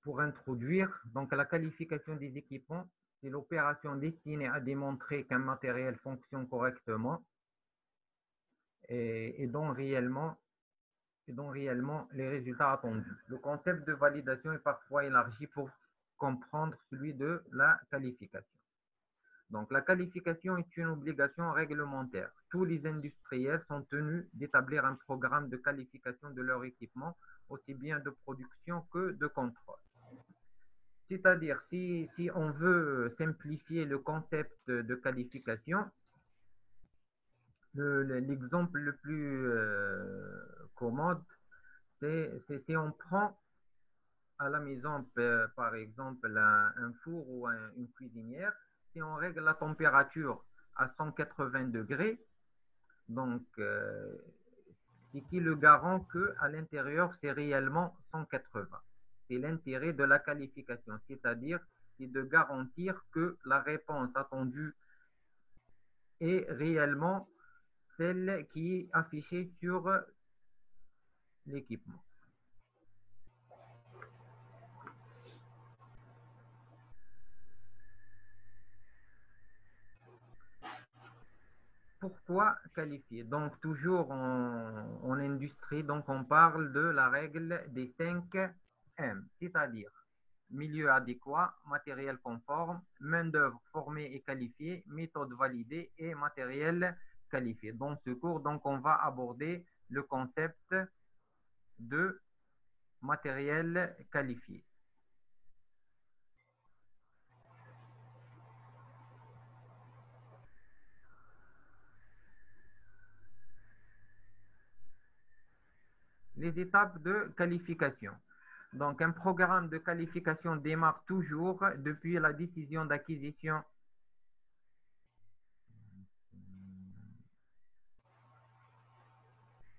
pour introduire donc la qualification des équipements. C'est l'opération destinée à démontrer qu'un matériel fonctionne correctement et dont réellement les résultats attendus. Le concept de validation est parfois élargi pour comprendre celui de la qualification. Donc, la qualification est une obligation réglementaire. Tous les industriels sont tenus d'établir un programme de qualification de leur équipement, aussi bien de production que de contrôle. C'est-à-dire, si on veut simplifier le concept de qualification, l'exemple le plus commode, c'est si on prend à la maison, par exemple, un four ou une cuisinière, si on règle la température à 180 degrés, donc c'est qui le garant qu'à l'intérieur, c'est réellement 180. C'est l'intérêt de la qualification, c'est-à-dire c'est de garantir que la réponse attendue est réellement celle qui est affichée sur l'équipement. Pourquoi qualifier? Donc, toujours en industrie, donc on parle de la règle des 5 M, c'est-à-dire milieu adéquat, matériel conforme, main-d'œuvre formée et qualifiée, méthode validée et matériel qualifié. Dans ce cours, donc, on va aborder le concept de matériel qualifié. Les étapes de qualification. Donc, un programme de qualification démarre toujours depuis la décision d'acquisition.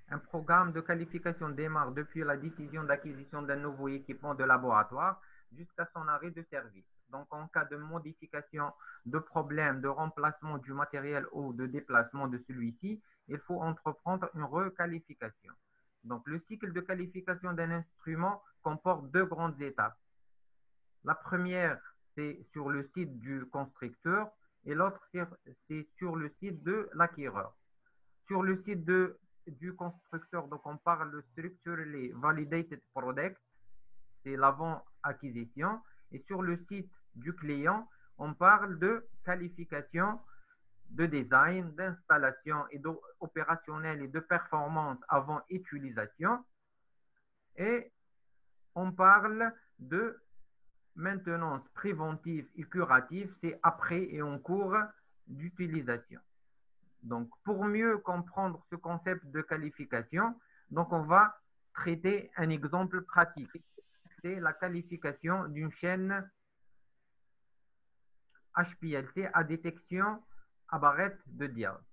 Un programme de qualification démarre depuis la décision d'acquisition d'un nouveau équipement de laboratoire jusqu'à son arrêt de service. Donc, en cas de modification, de problème, de remplacement du matériel ou de déplacement de celui-ci, il faut entreprendre une requalification. Donc, le cycle de qualification d'un instrument comporte deux grandes étapes. La première, c'est sur le site du constructeur et l'autre, c'est sur le site de l'acquéreur. Sur le site du constructeur, donc on parle de Structurally Validated Product, c'est l'avant-acquisition. Et sur le site du client, on parle de qualification, de design, d'installation et opérationnelle et de performance avant utilisation. Et on parle de maintenance préventive et curative, c'est après et en cours d'utilisation. Donc, pour mieux comprendre ce concept de qualification, donc on va traiter un exemple pratique. C'est la qualification d'une chaîne HPLC à détection à barrette de diode.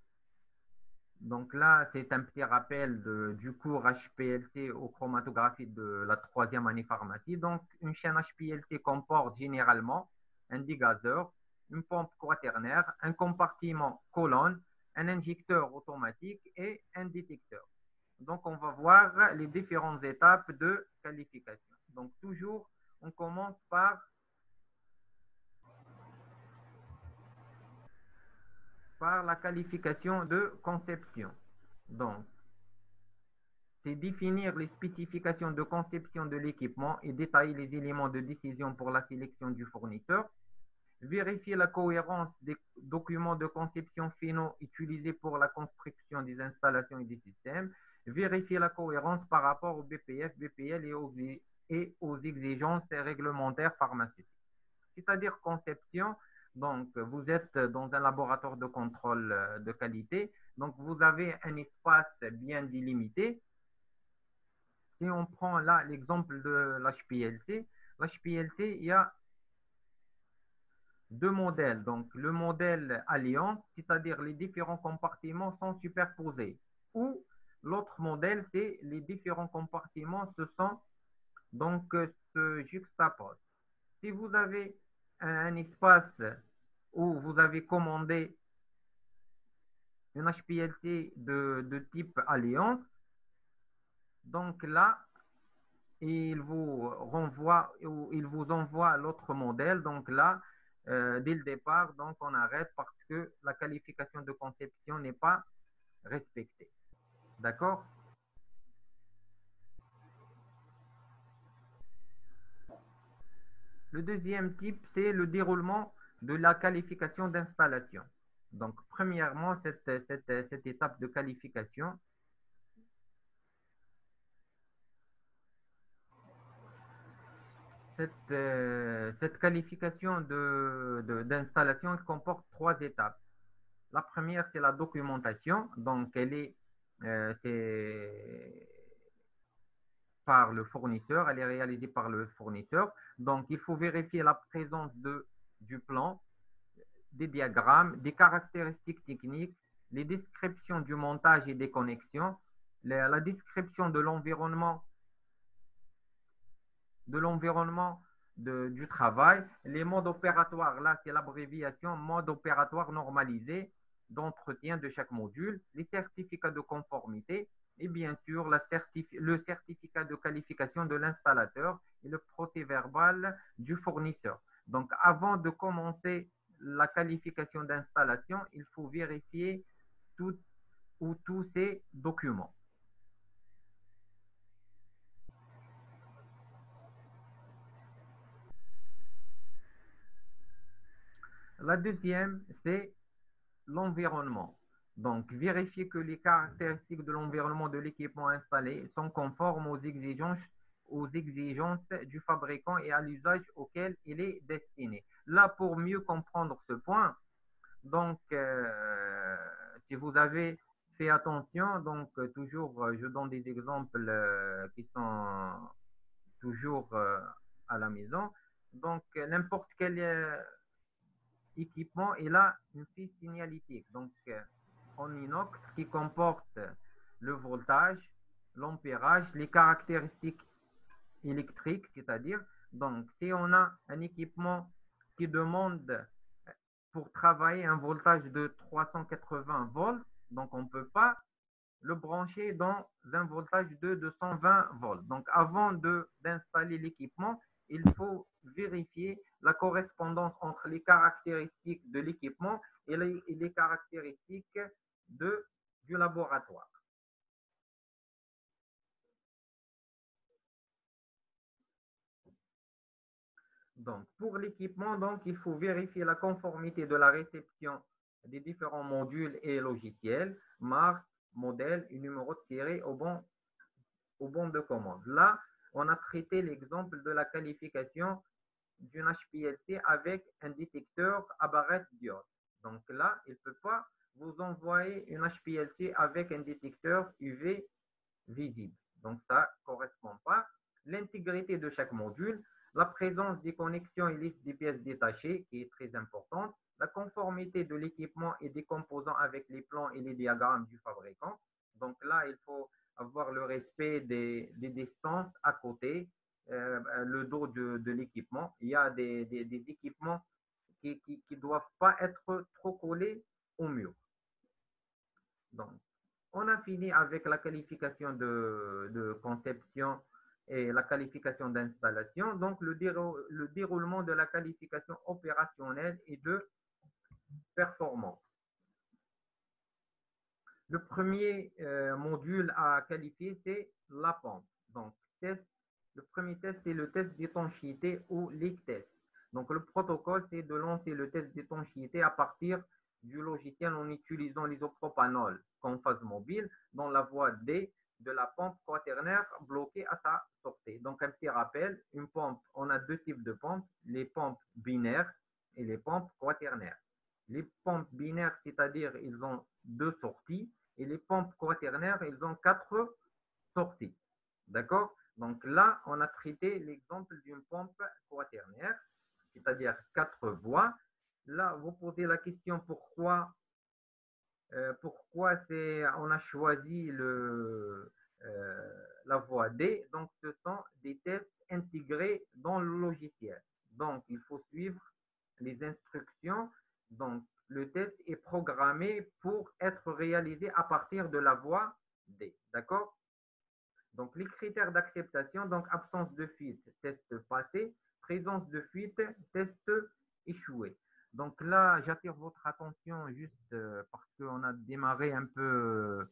Donc là, c'est un petit rappel du cours HPLC aux chromatographies de la troisième année pharmacie. Donc, une chaîne HPLC comporte généralement un dégazeur, une pompe quaternaire, un compartiment colonne, un injecteur automatique et un détecteur. Donc, on va voir les différentes étapes de qualification. Donc, toujours, on commence par la qualification de conception. Donc, c'est définir les spécifications de conception de l'équipement et détailler les éléments de décision pour la sélection du fournisseur. Vérifier la cohérence des documents de conception finaux utilisés pour la construction des installations et des systèmes. Vérifier la cohérence par rapport au BPF, BPL et aux exigences réglementaires pharmaceutiques. C'est-à-dire conception, donc vous êtes dans un laboratoire de contrôle de qualité, donc vous avez un espace bien délimité. Si on prend là l'exemple de l'HPLC, l'HPLC, il y a deux modèles. Donc, le modèle alliance, c'est-à-dire les différents compartiments sont superposés. Ou l'autre modèle, c'est les différents compartiments se juxtaposent. Si vous avez un espace où vous avez commandé une HPLC de type alliance, donc là, et il vous renvoie ou il vous envoie l'autre modèle. Donc là, dès le départ, donc on arrête parce que la qualification de conception n'est pas respectée. D'accord? Le deuxième type, c'est le déroulement de la qualification d'installation. Donc, premièrement, cette étape de qualification, cette qualification d'installation comporte trois étapes. La première, c'est la documentation. Donc, c'est par le fournisseur, elle est réalisée par le fournisseur. Donc, il faut vérifier la présence du plan, des diagrammes, des caractéristiques techniques, les descriptions du montage et des connexions, la description de l'environnement du travail, les modes opératoires, là c'est l'abréviation mode opératoire normalisé d'entretien de chaque module, les certificats de conformité et bien sûr le certificat de qualification de l'installateur et le procès-verbal du fournisseur. Donc avant de commencer la qualification d'installation, il faut vérifier tout, ou tous ces documents. La deuxième, c'est l'environnement. Donc, vérifier que les caractéristiques de l'environnement de l'équipement installé sont conformes aux exigences du fabricant et à l'usage auquel il est destiné. Là, pour mieux comprendre ce point, donc, si vous avez fait attention, donc toujours, je donne des exemples qui sont toujours à la maison. Donc, n'importe quel équipement, il a une fiche signalétique. Donc, en inox qui comporte le voltage, l'ampérage, les caractéristiques électriques, c'est-à-dire, donc, si on a un équipement qui demande pour travailler un voltage de 380 volts, donc on ne peut pas le brancher dans un voltage de 220 volts. Donc, avant d'installer l'équipement, il faut vérifier la correspondance entre les caractéristiques de l'équipement et les caractéristiques du laboratoire. Donc, pour l'équipement, donc, il faut vérifier la conformité de la réception des différents modules et logiciels, marque, modèle et numéro de série au bon de commande. Là, on a traité l'exemple de la qualification d'une HPLC avec un détecteur à barrette diode. Donc là, il ne peut pas vous envoyer une HPLC avec un détecteur UV visible. Donc ça ne correspond pas. L'intégrité de chaque module, la présence des connexions et listes des pièces détachées qui est très importante, la conformité de l'équipement et des composants avec les plans et les diagrammes du fabricant. Donc là, il faut avoir le respect des distances à côté, le dos de l'équipement. Il y a des équipements qui ne doivent pas être trop collés au mur. Donc, on a fini avec la qualification de conception et la qualification d'installation. Donc, le déroulement de la qualification opérationnelle et de performance. Le premier module à qualifier, c'est la pompe. Donc, le premier test, c'est le test d'étanchéité ou leak test. Donc, le protocole, c'est de lancer le test d'étanchéité à partir du logiciel en utilisant l'isopropanol comme phase mobile dans la voie D de la pompe quaternaire bloquée à sa sortie. Donc, un petit rappel, une pompe, on a deux types de pompes, les pompes binaires et les pompes quaternaires. Les pompes binaires, c'est-à-dire ils ont deux sorties, et les pompes quaternaires, ils ont quatre sorties. D'accord? Donc là, on a traité l'exemple d'une pompe quaternaire, c'est-à-dire quatre voies. Là, vous posez la question pourquoi on a choisi la voie D. Donc, ce sont des tests intégrés dans le logiciel. Donc, il faut suivre les instructions. Donc, le test est programmé pour être réalisé à partir de la voie D. D'accord? Donc, les critères d'acceptation, donc absence de fuite, test passé, présence de fuite, test échoué. Donc là, j'attire votre attention juste parce qu'on a démarré un peu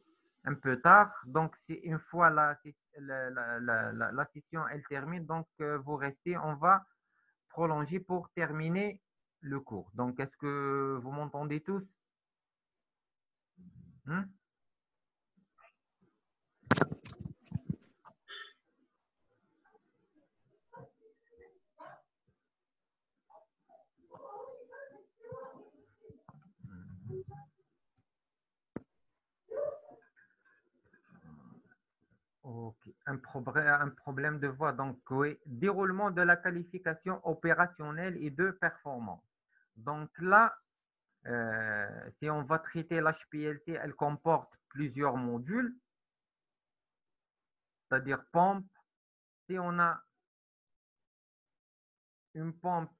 tard. Donc, c'est une fois la session elle termine, donc vous restez, on va prolonger pour terminer le cours. Donc, est-ce que vous m'entendez tous? Hmm? Ok, un problème de voix. Donc, oui, déroulement de la qualification opérationnelle et de performance. Donc là, si on va traiter l'HPLC, elle comporte plusieurs modules, c'est-à-dire pompe. Si on a une pompe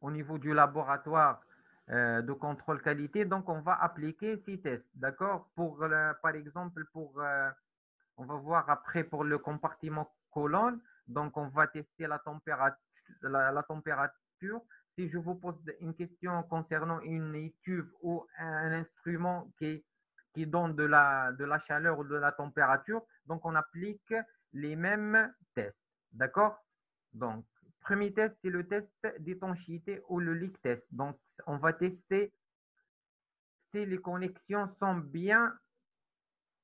au niveau du laboratoire de contrôle qualité, donc on va appliquer ces tests, d'accord? Par exemple, on va voir après pour le compartiment colonne, donc on va tester la température. Si je vous pose une question concernant une étuve ou un instrument qui donne de la chaleur ou de la température, donc on applique les mêmes tests, d'accord? Donc, premier test, c'est le test d'étanchéité ou le leak test. Donc, on va tester si les connexions sont bien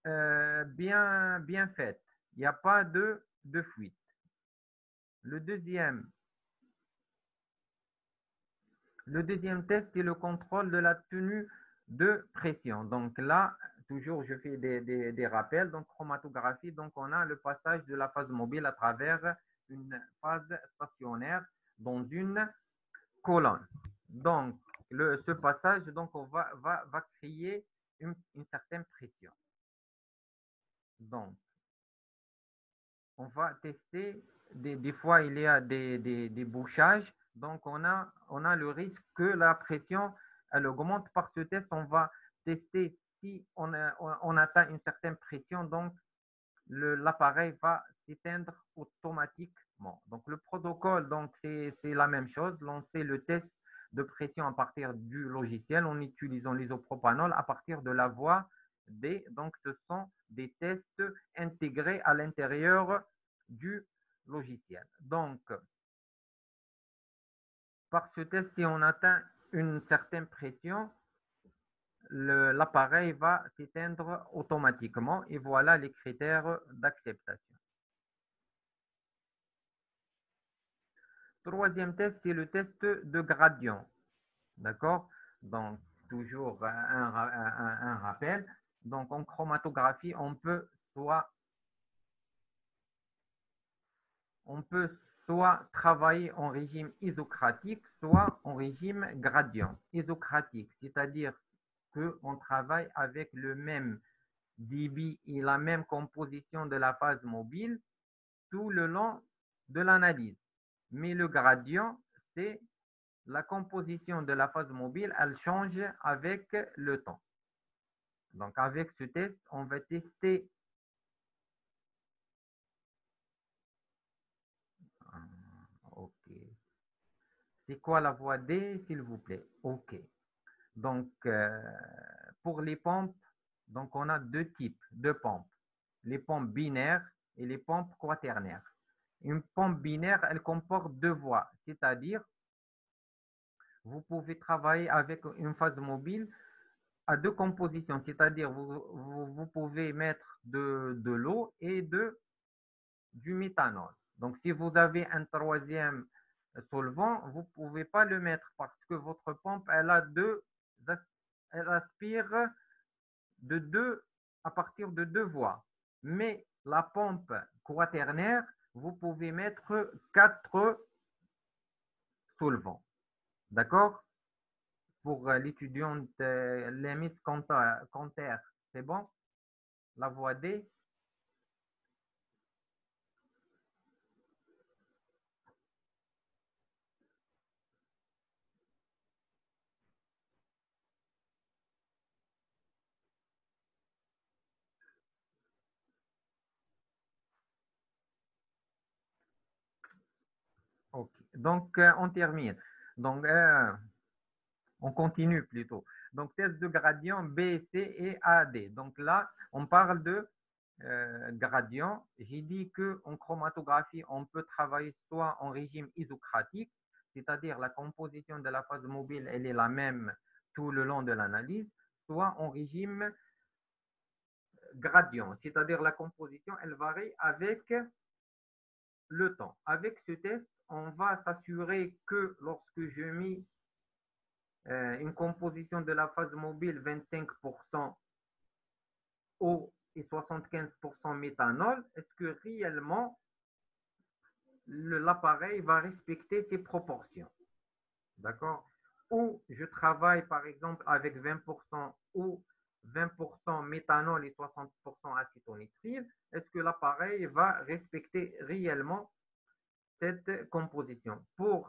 faites. Il n'y a pas de fuite. Le deuxième, le deuxième test, c'est le contrôle de la tenue de pression. Donc là, toujours, je fais des rappels. Donc, chromatographie, donc on a le passage de la phase mobile à travers une phase stationnaire dans une colonne. Donc, ce passage, donc, va créer une certaine pression. Donc, on va tester, des fois, il y a des bouchages. Donc, on a le risque que la pression, elle augmente. Par ce test, on va tester si on atteint une certaine pression. Donc, l'appareil va s'éteindre automatiquement. Donc, le protocole, donc, c'est la même chose. Lancer le test de pression à partir du logiciel en utilisant l'isopropanol à partir de la voie D. Donc, ce sont des tests intégrés à l'intérieur du logiciel. Donc, par ce test, si on atteint une certaine pression, l'appareil va s'éteindre automatiquement et voilà les critères d'acceptation. Troisième test, c'est le test de gradient. D'accord? Donc, toujours un rappel. Donc, en chromatographie, on peut soit travailler en régime isocratique, soit en régime gradient. Isocratique, c'est-à-dire qu'on travaille avec le même débit et la même composition de la phase mobile tout le long de l'analyse. Mais le gradient, c'est la composition de la phase mobile, elle change avec le temps. Donc, avec ce test, on va tester. OK. C'est quoi la voie D, s'il vous plaît? OK. Donc, pour les pompes, donc on a deux types de pompes. Les pompes binaires et les pompes quaternaires. Une pompe binaire, elle comporte deux voies, c'est-à-dire vous pouvez travailler avec une phase mobile à deux compositions, c'est-à-dire vous pouvez mettre de l'eau et du méthanol. Donc, si vous avez un troisième solvant, vous ne pouvez pas le mettre parce que votre pompe, elle aspire à partir de deux voies. Mais la pompe quaternaire, vous pouvez mettre quatre solvants. D'accord? Pour l'étudiante Lémis Conter, c'est bon? La voie D. Ok. Donc, on termine. Donc, on continue plutôt. Donc, test de gradient B, C et AD. Donc là, on parle de gradient. J'ai dit qu'en chromatographie, on peut travailler soit en régime isocratique, c'est-à-dire la composition de la phase mobile, elle est la même tout le long de l'analyse, soit en régime gradient, c'est-à-dire la composition, elle varie avec le temps. Avec ce test, on va s'assurer que lorsque je mets une composition de la phase mobile 25% eau et 75% méthanol, est-ce que réellement l'appareil va respecter ces proportions? D'accord? Ou je travaille par exemple avec 20% ou 20% méthanol et 60% acétonitrile, est-ce que l'appareil va respecter réellement cette composition? Pour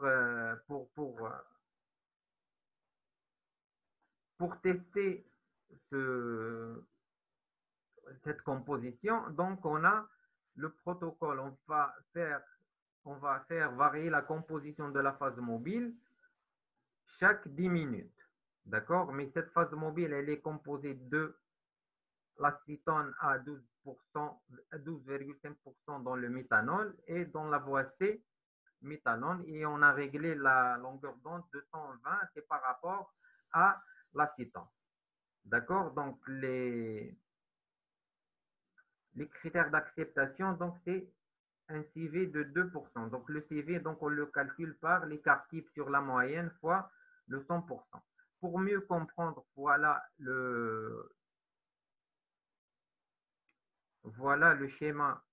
tester ce, cette composition, donc on a le protocole, on va faire varier la composition de la phase mobile chaque 10 minutes. D'accord? Mais cette phase mobile, elle est composée de l'acétone à 12%, 12,5% dans le méthanol et dans la voie C, méthanol. Et on a réglé la longueur d'onde de 120, c'est par rapport à l'acétone. D'accord? Donc, les critères d'acceptation, donc c'est un CV de 2%. Donc, le CV, donc, on le calcule par l'écart type sur la moyenne fois le 100%. Pour mieux comprendre, voilà le schéma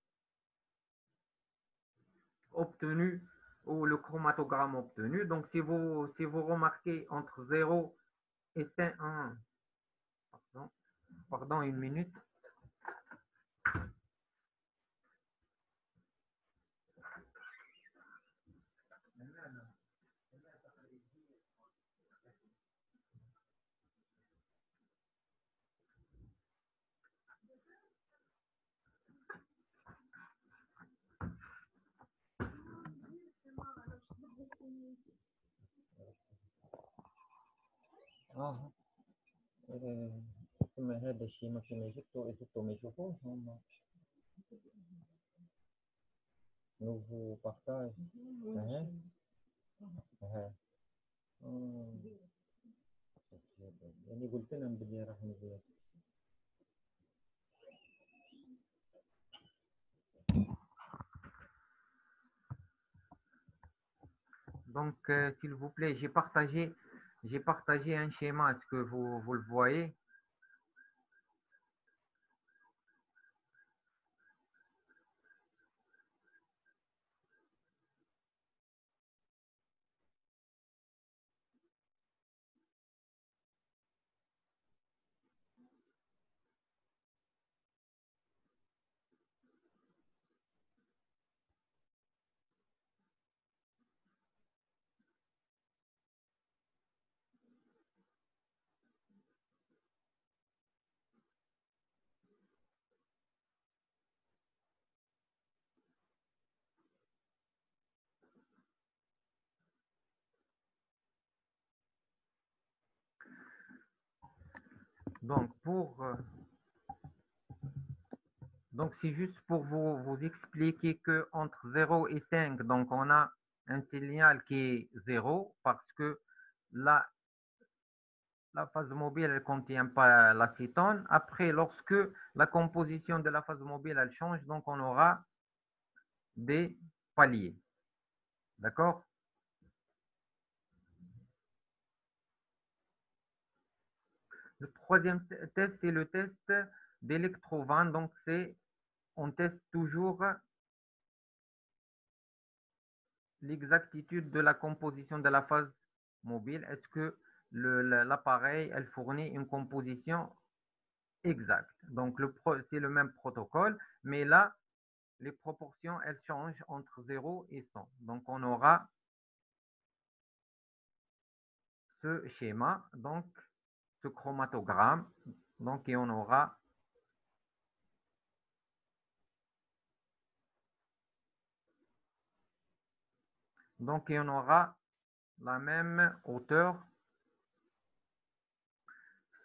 obtenu ou le chromatogramme obtenu. Donc, si vous remarquez entre 0 et 5, pardon, une minute. ثم هذا الشيء ما كنا جبته ما يشوفوش هم nouveau partage يعني قلت لهم بدي راح نزيد. Donc, s'il vous plaît, j'ai partagé un schéma. Est-ce que vous le voyez? Donc, donc c'est juste pour vous expliquer que entre 0 et 5, donc on a un signal qui est 0 parce que la phase mobile, elle ne contient pas l'acétone. Après, lorsque la composition de la phase mobile, elle change, donc on aura des paliers. D'accord? Le troisième test, c'est le test d'électrovent. Donc, on teste toujours l'exactitude de la composition de la phase mobile. Est-ce que l'appareil, elle fournit une composition exacte? Donc, c'est le même protocole, mais là, les proportions, elles changent entre 0 et 100. Donc, on aura ce schéma, donc ce chromatogramme, donc, et on aura Donc, on aura la même hauteur.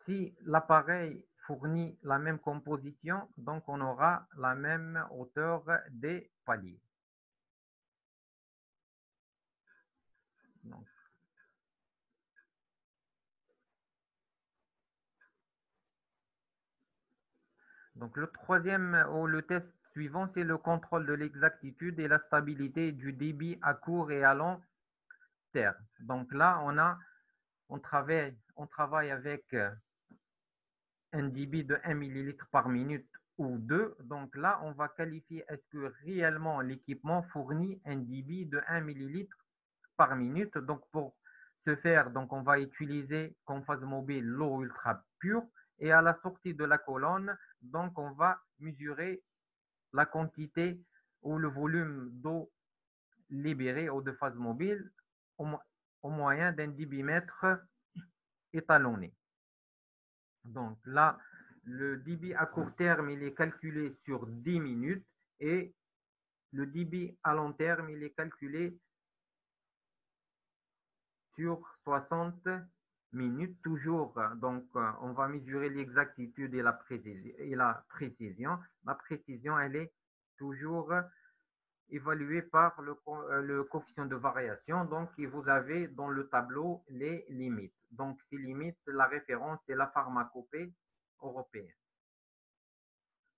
Si l'appareil fournit la même composition, donc on aura la même hauteur des paliers. Donc, le troisième ou le test suivant, c'est le contrôle de l'exactitude et la stabilité du débit à court et à long terme. Donc là, on travaille avec un débit de 1 millilitre par minute ou 2. Donc là, on va qualifier est-ce que réellement l'équipement fournit un débit de 1 millilitre par minute. Donc pour ce faire, donc on va utiliser comme phase mobile l'eau ultra pure et à la sortie de la colonne, donc on va mesurer la quantité ou le volume d'eau libéré ou de phase mobile au, au moyen d'un débitmètre étalonné. Donc là, le débit à court terme, il est calculé sur 10 minutes et le débit à long terme, il est calculé sur 60 minutes. Toujours, donc, on va mesurer l'exactitude et la précision. La précision, elle est toujours évaluée par le coefficient de variation. Donc, vous avez dans le tableau les limites. Donc, ces limites, la référence, c'est la pharmacopée européenne.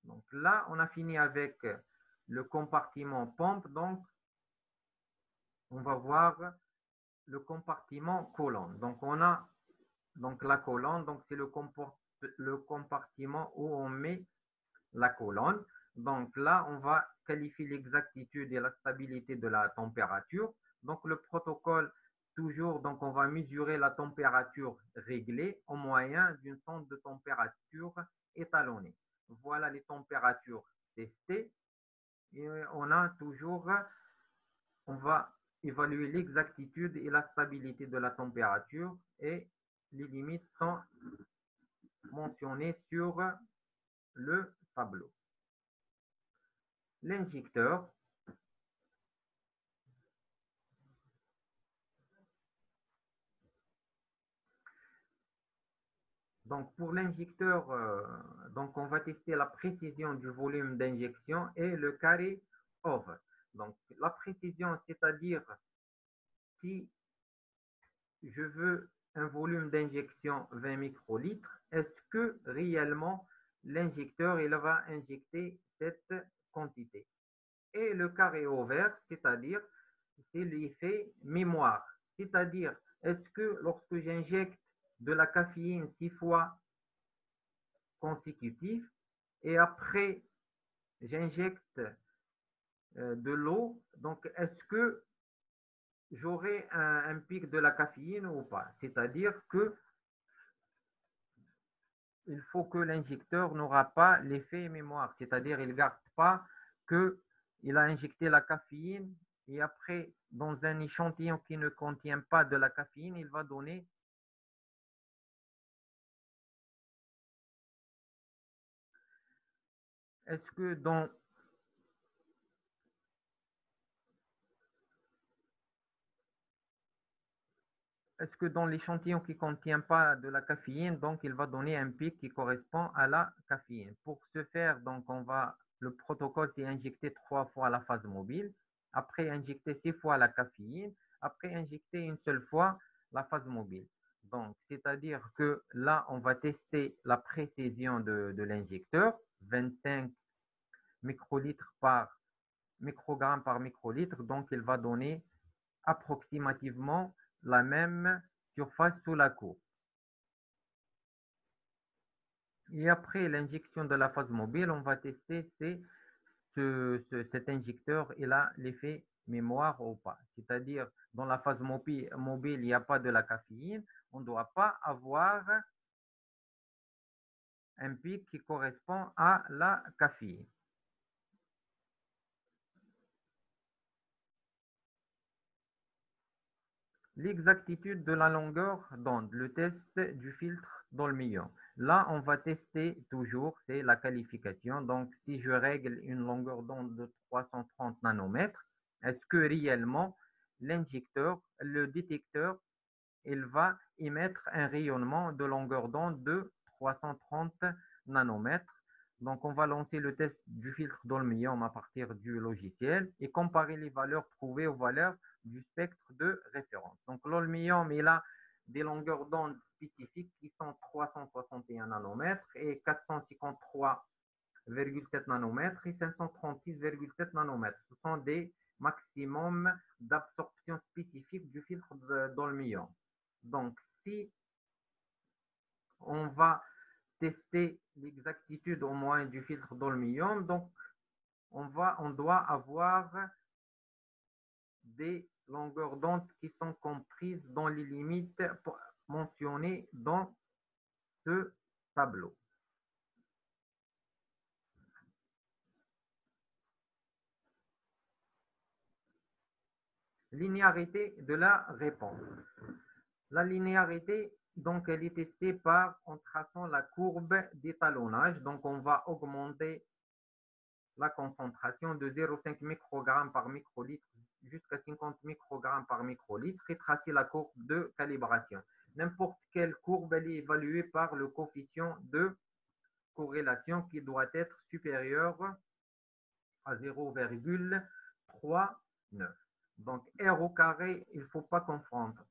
Donc là, on a fini avec le compartiment pompe. Donc, on va voir le compartiment colonne. Donc, on a donc la colonne. Donc, c'est le compartiment où on met la colonne. Donc là, on va qualifier l'exactitude et la stabilité de la température. Donc, le protocole, toujours, donc on va mesurer la température réglée au moyen d'une sonde de température étalonnée. Voilà les températures testées. Et on va évaluer l'exactitude et la stabilité de la température et les limites sont mentionnées sur le tableau. L'injecteur. Donc pour l'injecteur, donc on va tester la précision du volume d'injection et le carry over. Donc la précision, c'est-à-dire si je veux un volume d'injection 20 microlitres, est-ce que réellement l'injecteur il va injecter cette quantité? Et le carré over, c'est-à-dire c'est l'effet mémoire. C'est-à-dire, est-ce que lorsque j'injecte de la caféine 6 fois consécutif et après j'injecte de l'eau, donc est-ce que j'aurai un pic de la caféine ou pas? C'est-à-dire que il faut que l'injecteur n'aura pas l'effet mémoire, c'est-à-dire il ne garde pas qu'il a injecté la caféine et après, dans un échantillon qui ne contient pas de la caféine, il va donner est-ce que dans est-ce que dans l'échantillon qui ne contient pas de la caféine, donc il va donner un pic qui correspond à la caféine. Pour ce faire, donc le protocole c'est injecter 3 fois la phase mobile, après injecter 6 fois la caféine, après injecter une seule fois la phase mobile. Donc, c'est-à-dire que là, on va tester la précision de l'injecteur, 25 microlitres par microgramme par microlitre, donc il va donner approximativement la même surface sous la courbe. Et après l'injection de la phase mobile, on va tester si cet injecteur il a l'effet mémoire ou pas. C'est-à-dire, dans la phase mobile, il n'y a pas de la caféine. On ne doit pas avoir un pic qui correspond à la caféine. L'exactitude de la longueur d'onde, le test du filtre Dolmillon. Là, on va tester toujours, c'est la qualification. Donc, si je règle une longueur d'onde de 330 nanomètres, est-ce que réellement l'injecteur, le détecteur, il va émettre un rayonnement de longueur d'onde de 330 nanomètres. Donc, on va lancer le test du filtre d'Olmium à partir du logiciel et comparer les valeurs trouvées aux valeurs du spectre de référence. Donc, l'Olmium, il a des longueurs d'onde spécifiques qui sont 361 nanomètres et 453,7 nanomètres et 536,7 nanomètres. Ce sont des maximums d'absorption spécifique du filtre d'Olmium. Donc, si on va tester l'exactitude au moins du filtre d'Olmium, donc on doit avoir des longueurs d'onde qui sont comprises dans les limites mentionnées dans ce tableau. Linéarité de la réponse. La linéarité, donc, elle est testée en traçant la courbe d'étalonnage. Donc, on va augmenter la concentration de 0,5 microgrammes par microlitre jusqu'à 50 microgrammes par microlitre et tracer la courbe de calibration. N'importe quelle courbe, elle est évaluée par le coefficient de corrélation qui doit être supérieur à 0,39. Donc, R au carré, il ne faut pas confondre.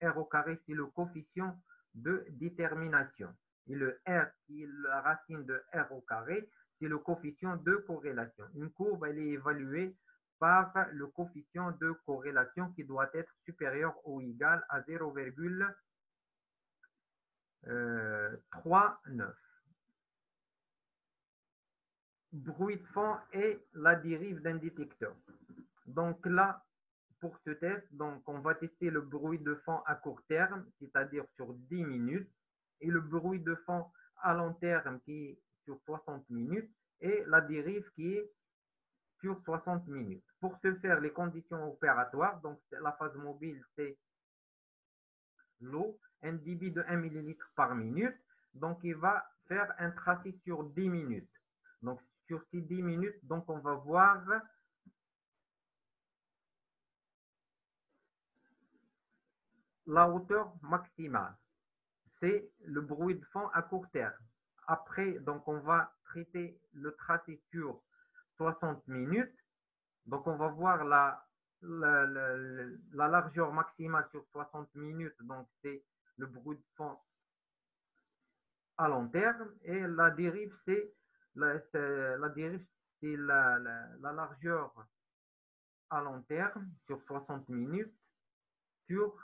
R au carré, c'est le coefficient de détermination. Et le R, qui est la racine de R au carré, c'est le coefficient de corrélation. Une courbe, elle est évaluée par le coefficient de corrélation qui doit être supérieur ou égal à 0,39. Bruit de fond et la dérive d'un détecteur. Donc là, pour ce test, donc on va tester le bruit de fond à court terme, c'est-à-dire sur 10 minutes, et le bruit de fond à long terme qui est sur 60 minutes, et la dérive qui est sur 60 minutes. Pour ce faire, les conditions opératoires, donc la phase mobile, c'est l'eau, un débit de 1 ml par minute, donc il va faire un tracé sur 10 minutes. Donc sur ces 10 minutes, donc on va voir la hauteur maximale. C'est le bruit de fond à court terme. Après, donc on va traiter le tracé sur 60 minutes. Donc on va voir la largeur maximale sur 60 minutes. Donc c'est le bruit de fond à long terme. Et la dérive, c'est la largeur à long terme sur 60 minutes sur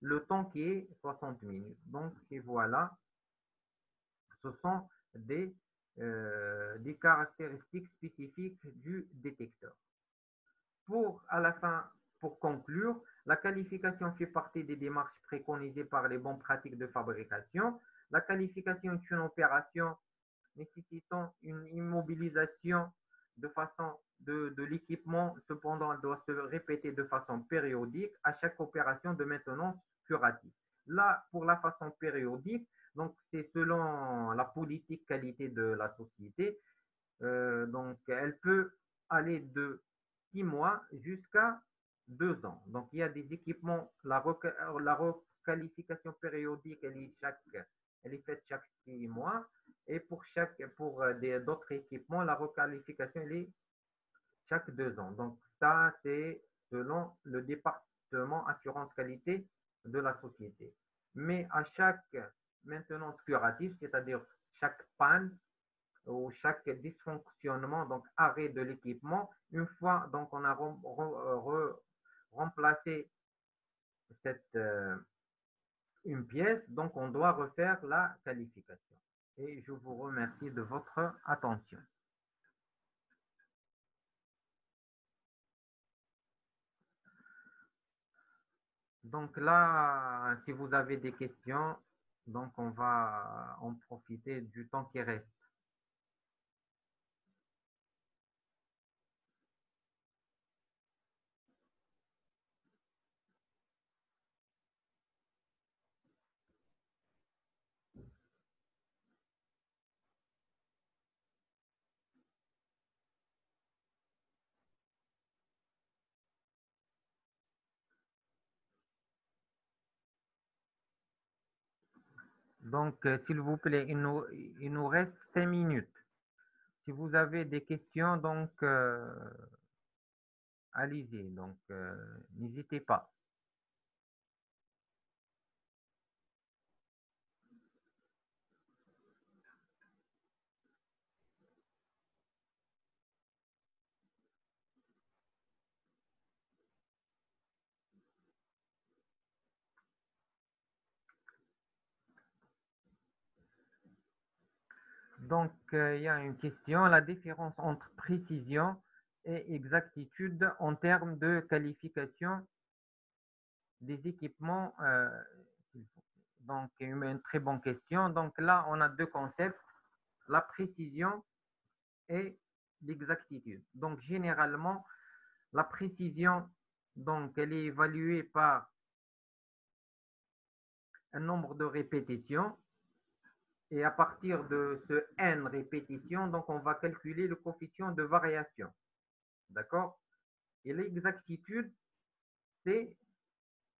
le temps qui est 60 minutes. Donc, et voilà, ce sont des caractéristiques spécifiques du détecteur. À la fin, pour conclure, la qualification fait partie des démarches préconisées par les bonnes pratiques de fabrication. La qualification est une opération nécessitant une immobilisation de l'équipement. Cependant, elle doit se répéter de façon périodique à chaque opération de maintenance curative. Là, pour la façon périodique, donc c'est selon la politique qualité de la société. Donc, elle peut aller de 6 mois jusqu'à 2 ans. Donc, il y a des équipements, la requalification périodique, elle est faite chaque 6 mois. Et pour d'autres équipements, la requalification, elle est chaque 2 ans. Donc, ça, c'est selon le département assurance qualité de la société. Mais à chaque maintenance curative, c'est-à-dire chaque panne ou chaque dysfonctionnement, donc arrêt de l'équipement, une fois donc on a remplacé une pièce, donc on doit refaire la qualification. Et je vous remercie de votre attention. Donc là, si vous avez des questions, donc on va en profiter du temps qui reste. Donc, s'il vous plaît, il nous reste 5 minutes. Si vous avez des questions, donc, allez-y. Donc, n'hésitez pas. Donc, il y a une question, la différence entre précision et exactitude en termes de qualification des équipements. Donc, une très bonne question. Donc là, on a deux concepts, la précision et l'exactitude. Donc, généralement, la précision, donc, elle est évaluée par un nombre de répétitions. Et à partir de ce n répétitions, donc, on va calculer le coefficient de variation. D'accord? Et l'exactitude, c'est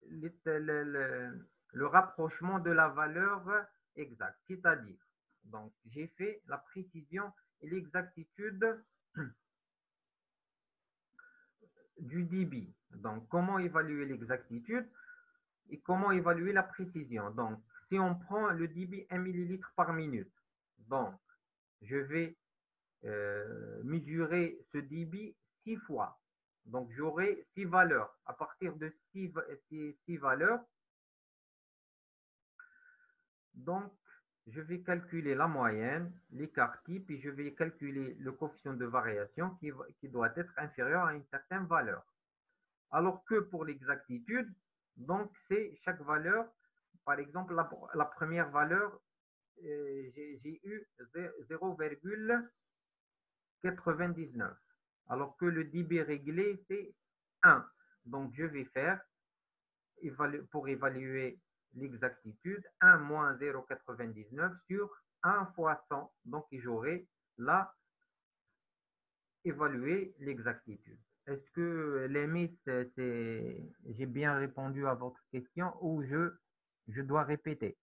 le rapprochement de la valeur exacte. C'est-à-dire, donc, j'ai fait la précision et l'exactitude du débit. Donc, comment évaluer l'exactitude et comment évaluer la précision. Donc, si on prend le débit 1 millilitre par minute, donc, je vais mesurer ce débit 6 fois. Donc, j'aurai 6 valeurs. À partir de 6 valeurs, donc, je vais calculer la moyenne, l'écart type, et je vais calculer le coefficient de variation qui doit être inférieur à une certaine valeur. Alors que pour l'exactitude, donc c'est chaque valeur, par exemple, la première valeur, j'ai eu 0,99, alors que le débit réglé, c'est 1. Donc, je vais faire, pour évaluer l'exactitude, 1 moins 0,99 sur 1 fois 100. Donc, j'aurai là évaluer l'exactitude. Est-ce que les mythes, j'ai bien répondu à votre question ou je dois répéter?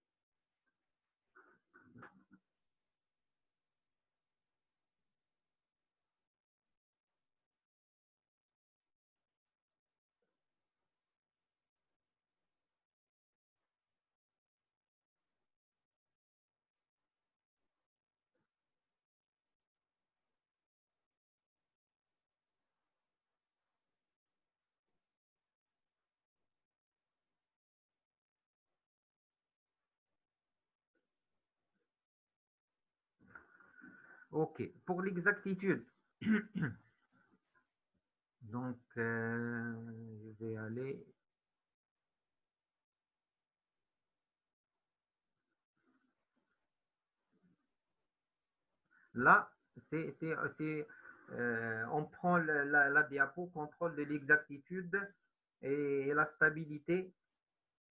Ok. Pour l'exactitude, donc je vais aller là. On prend la diapo contrôle de l'exactitude et la stabilité